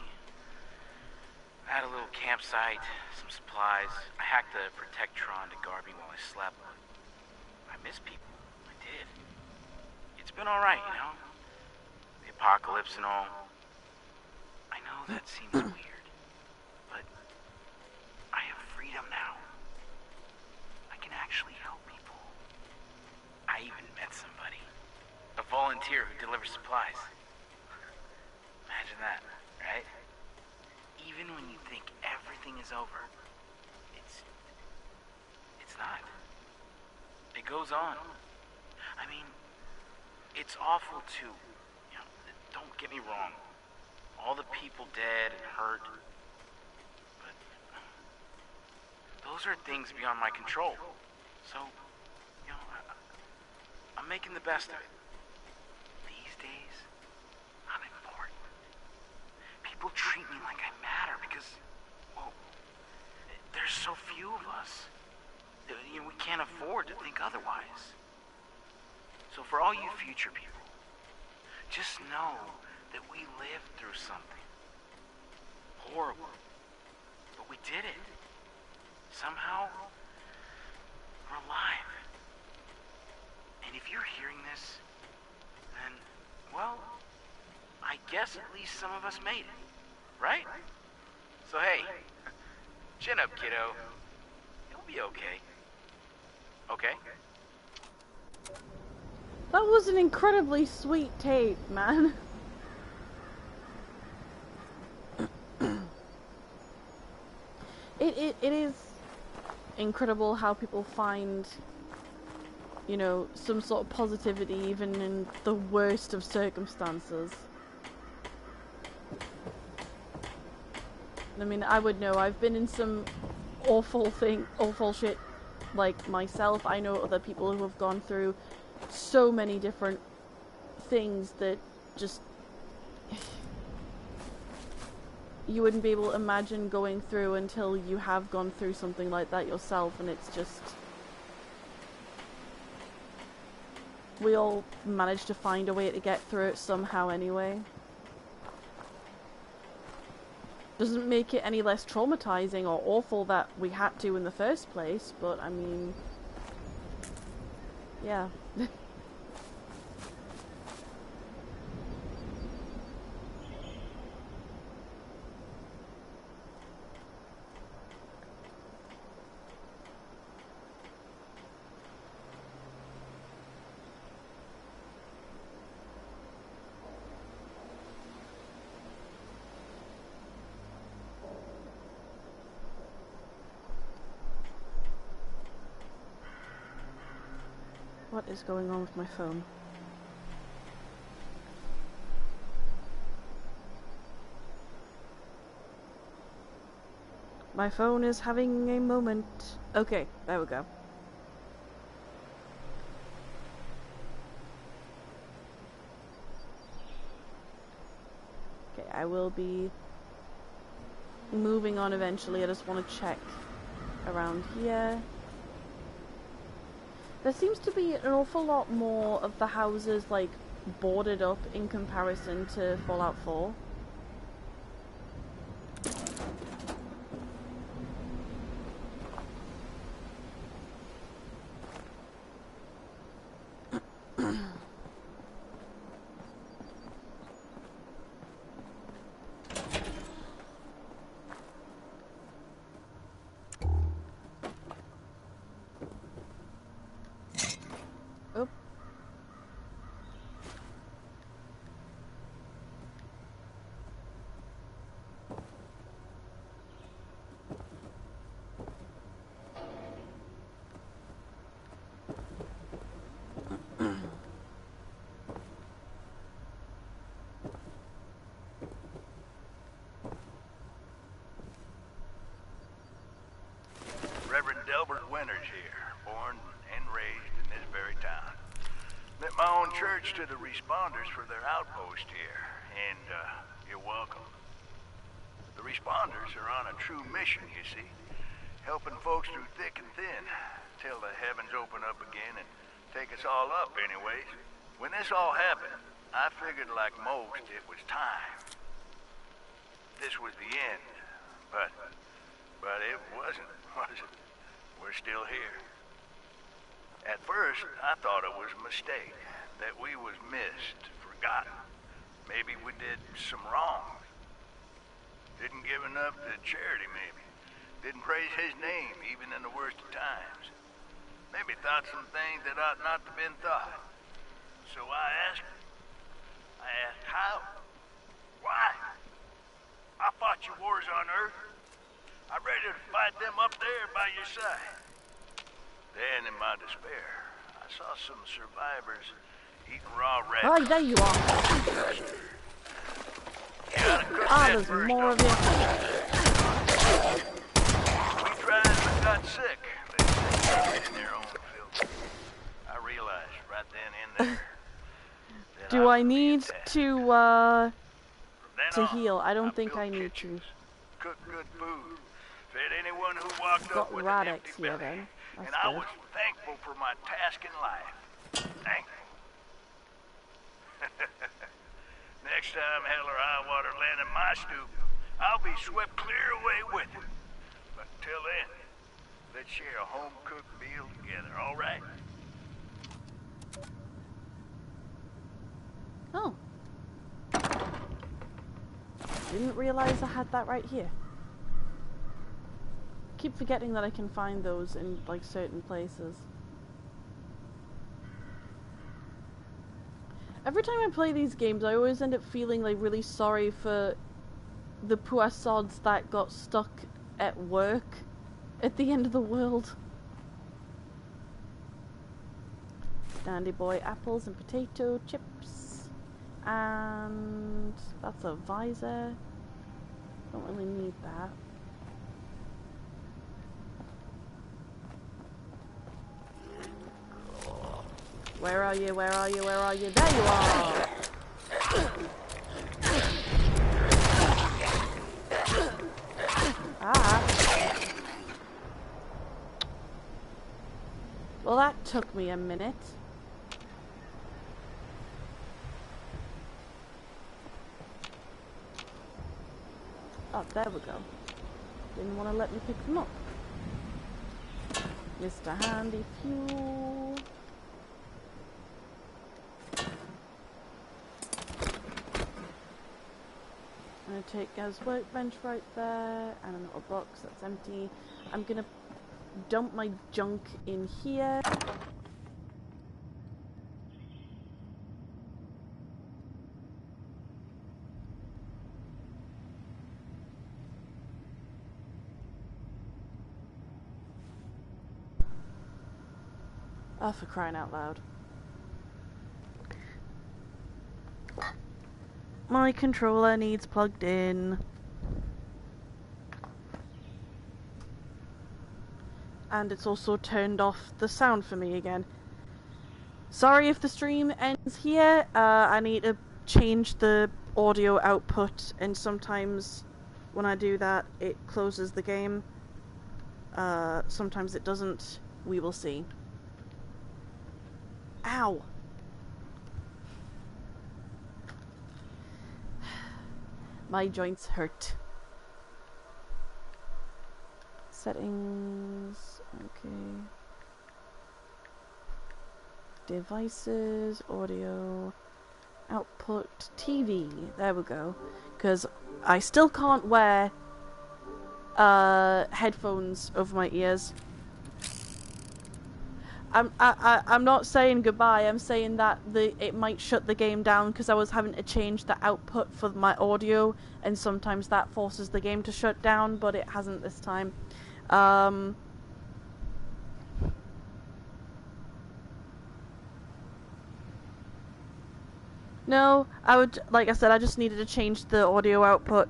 I had a little campsite, some supplies. I hacked the Protectron to guard me while I slept. I miss people. I did. It's been alright, The apocalypse and all. I know that seems weird, but I have freedom now. I can actually help people. I even met somebody. A volunteer who delivers supplies. Imagine that, right? Even when you think everything is over, it's not. It goes on. I mean, it's awful too. Don't get me wrong. All the people dead and hurt. But those are things beyond my control. So, I'm making the best of it. These days, I'm important. People treat me like I matter because, well, there's so few of us. We can't afford to think otherwise. So for all you future people, just know that we lived through something horrible, but we did it. somehow, we're alive. And if you're hearing this, then, well, I guess at least some of us made it, right? So hey, chin up, kiddo. It'll be okay. Okay? That was an incredibly sweet tape, man. It is incredible how people find, you know, some sort of positivity even in the worst of circumstances. I mean, I would know. I've been in some awful shit, like myself. I know other people who have gone through so many different things that just you wouldn't be able to imagine going through until you have gone through something like that yourself, and it's just, we all managed to find a way to get through it somehow anyway. Doesn't make it any less traumatizing or awful that we had to in the first place, but I mean, yeah. What is going on with my phone? My phone is having a moment. Okay, there we go. Okay, I will be moving on eventually. I just want to check around here. There seems to be an awful lot more of the houses, like, boarded up in comparison to Fallout 4. Church to the responders for their outpost here, and you're welcome. The responders are on a true mission, you see, helping folks through thick and thin, till the heavens open up again and take us all up anyways. When this all happened, I figured like most it was time. This was the end, but it wasn't, was it? We're still here. At first, I thought it was a mistake. That we was missed, forgotten. Maybe we did some wrong. Didn't give enough to charity, maybe. Didn't praise his name, even in the worst of times. Maybe thought some things that ought not to have been thought. So I asked how? Why? I fought your wars on Earth. I'm ready to fight them up there by your side. Then, in my despair, I saw some survivors eating raw rats. Oh, there you are. Ah, there's more of it. We tried but got sick. They died in their own filth. I realized right then and there. Do I need to heal? I don't think I need to. Cook good food. Fed anyone who walked up with an empty belly. Then. That's and I was thankful for my task in life. Thankful. Next time hell or high water land in my stoop, I'll be swept clear away with it. But until then, Let's share a home-cooked meal together, all right? Oh. Didn't realize I had that right here. Keep forgetting that I can find those in like certain places. Every time I play these games, I always end up feeling like really sorry for the poor sods that got stuck at work at the end of the world. Dandy boy apples and potato chips. And that's a visor. Don't really need that. Where are you? Where are you? Where are you? There you are! Ah. Well, that took me a minute. Oh, there we go. Didn't want to let me pick them up. Mr. Handy Fuel. I'm gonna take Gaz's workbench right there, and a little box that's empty. I'm gonna dump my junk in here. Oh, for crying out loud. My controller needs plugged in. And it's also turned off the sound for me again. Sorry if the stream ends here. I need to change the audio output, and sometimes when I do that it closes the game. Sometimes it doesn't. We will see. Ow! My joints hurt. Settings, okay. Devices, audio, output, TV. There we go. Because I still can't wear headphones over my ears. I'm not saying goodbye. I'm saying that it might shut the game down because I was having to change the output for my audio, and sometimes that forces the game to shut down, but it hasn't this time. No, like I said, I just needed to change the audio output.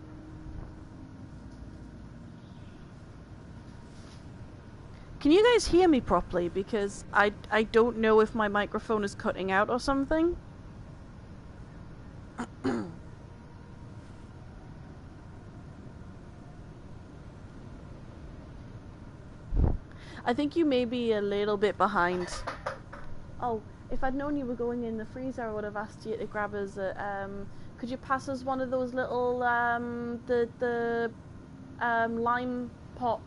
Can you guys hear me properly? Because I don't know if my microphone is cutting out or something. I think you may be a little bit behind. Oh, if I'd known you were going in the freezer, I would have asked you to grab us a, could you pass us one of those little, lime pot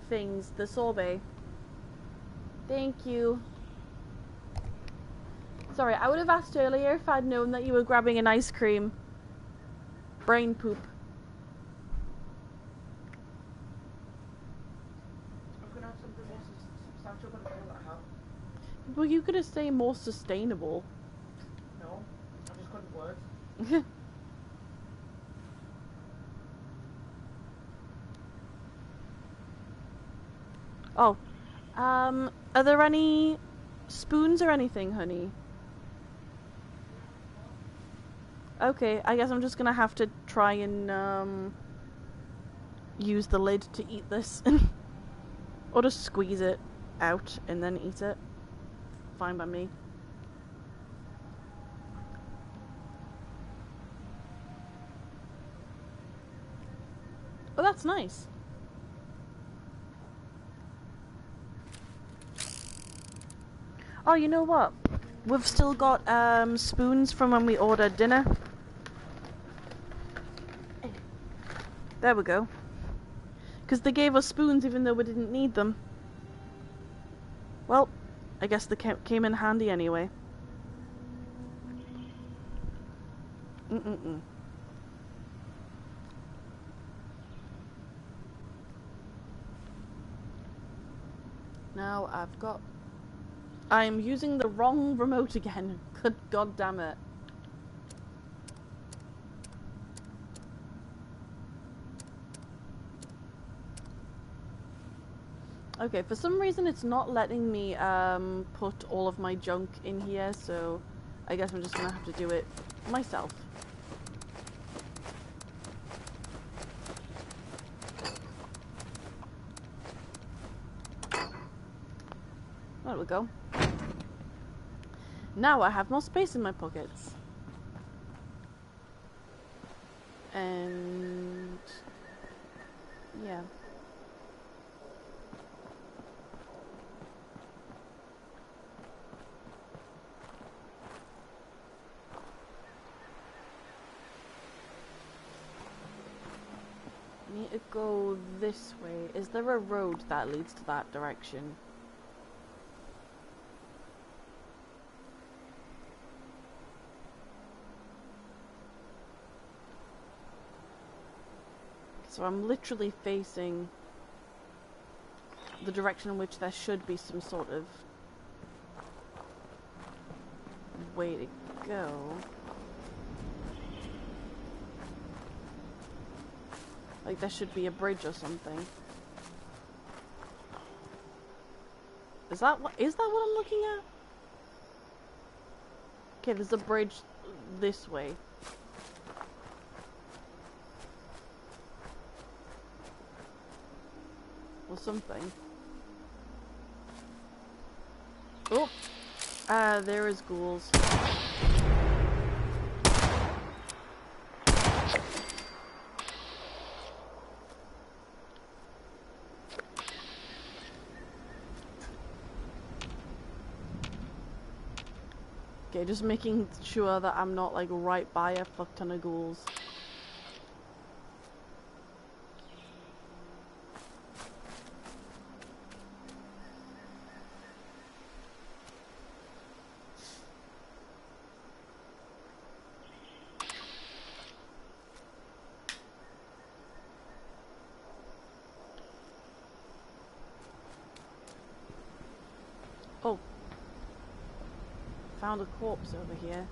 things, the sorbet? Thank you. Sorry, I would have asked earlier if I'd known that you were grabbing an ice cream. Brain poop. I'm gonna have something more substantial than all that I have. Well, you could have stayed more sustainable. No, I just couldn't work. Oh. Are there any spoons or anything, honey? Okay, I guess I'm just gonna have to try and, use the lid to eat this. Or just squeeze it out and then eat it. Fine by me. Oh, that's nice. Oh, you know what? We've still got spoons from when we ordered dinner. There we go. Because they gave us spoons even though we didn't need them. Well, I guess they came in handy anyway. Now I'm using the wrong remote again. Good god damn it. Okay, for some reason it's not letting me put all of my junk in here, so I guess I'm just gonna have to do it myself. There we go. Now I have more space in my pockets. And yeah. I need to go this way. Is there a road that leads to that direction? So I'm literally facing the direction in which there should be some sort of way to go. Like there should be a bridge or something. Is that what I'm looking at? Okay, there's a bridge this way. Or something. Oh! There is ghouls. Okay, just making sure that I'm not like right by a fuck ton of ghouls. Oh. Found a corpse over here.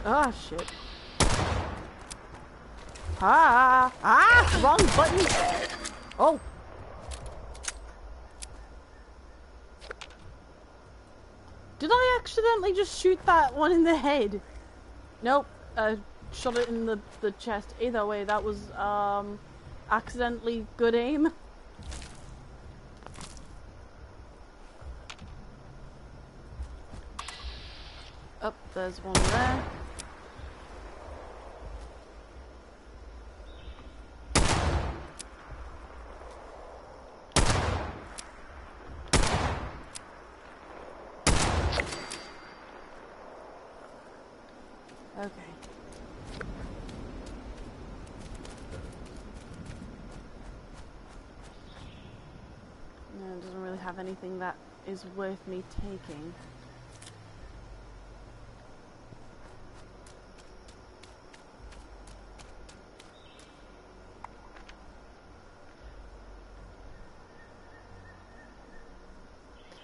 Ah, shit. Wrong button! Oh! Did I accidentally just shoot that one in the head? Nope. Shot it in the chest. Either way, that was, accidentally good aim. Oh, there's one there. Okay. No, it doesn't really have anything that is worth me taking.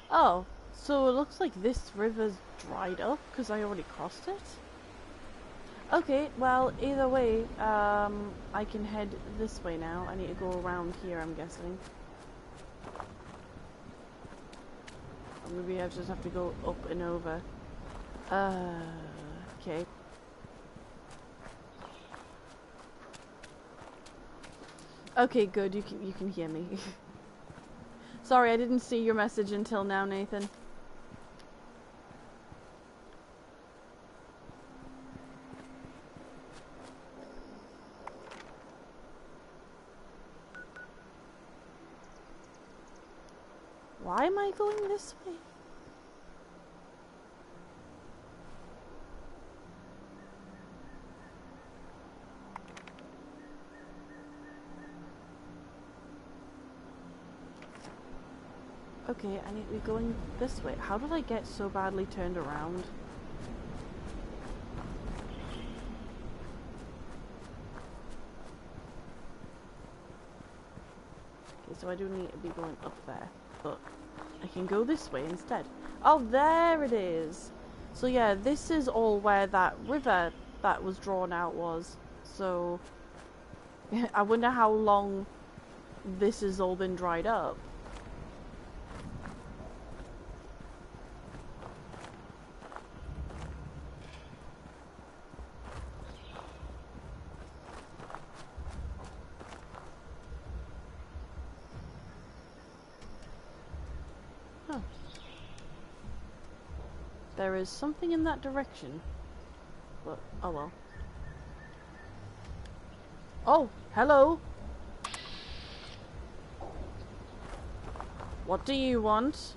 Oh, so it looks like this river's dried up because I already crossed it? Okay, well, either way, I can head this way now. I need to go around here, I'm guessing. Or maybe I just have to go up and over. Okay. Okay, good, you can hear me. Sorry, I didn't see your message until now, Nathan. Why am I going this way? Okay, I need to be going this way. How did I get so badly turned around? Okay, so I do need to be going up there, but I can go this way instead. Oh, there it is! So yeah, this is all where that river that was drawn out was. So, I wonder how long this has all been dried up. Huh. There is something in that direction. But, oh well. Oh, hello! What do you want?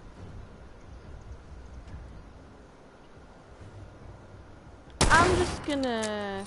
I'm just gonna...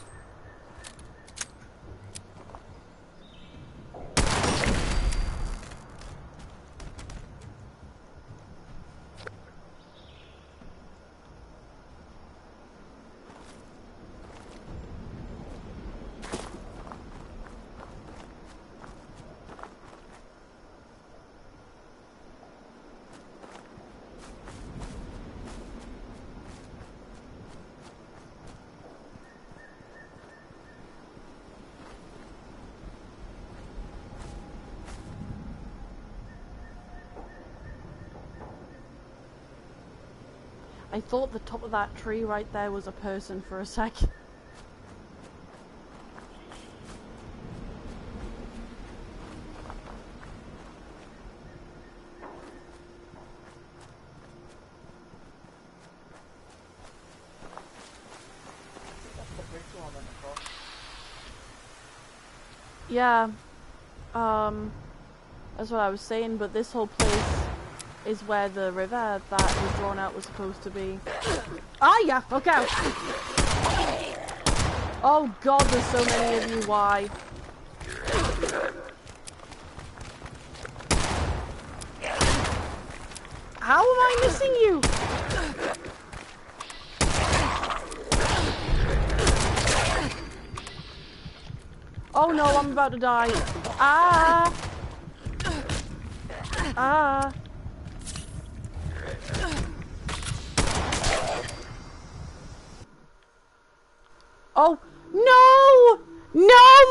I thought the top of that tree right there was a person for a sec. Yeah, that's what I was saying, but this whole place is where the river that was drawn out was supposed to be. Ah, yeah, fuck out! Oh god, there's so many of you, why? How am I missing you? Oh no, I'm about to die. Ah! Ah! Oh, no! No!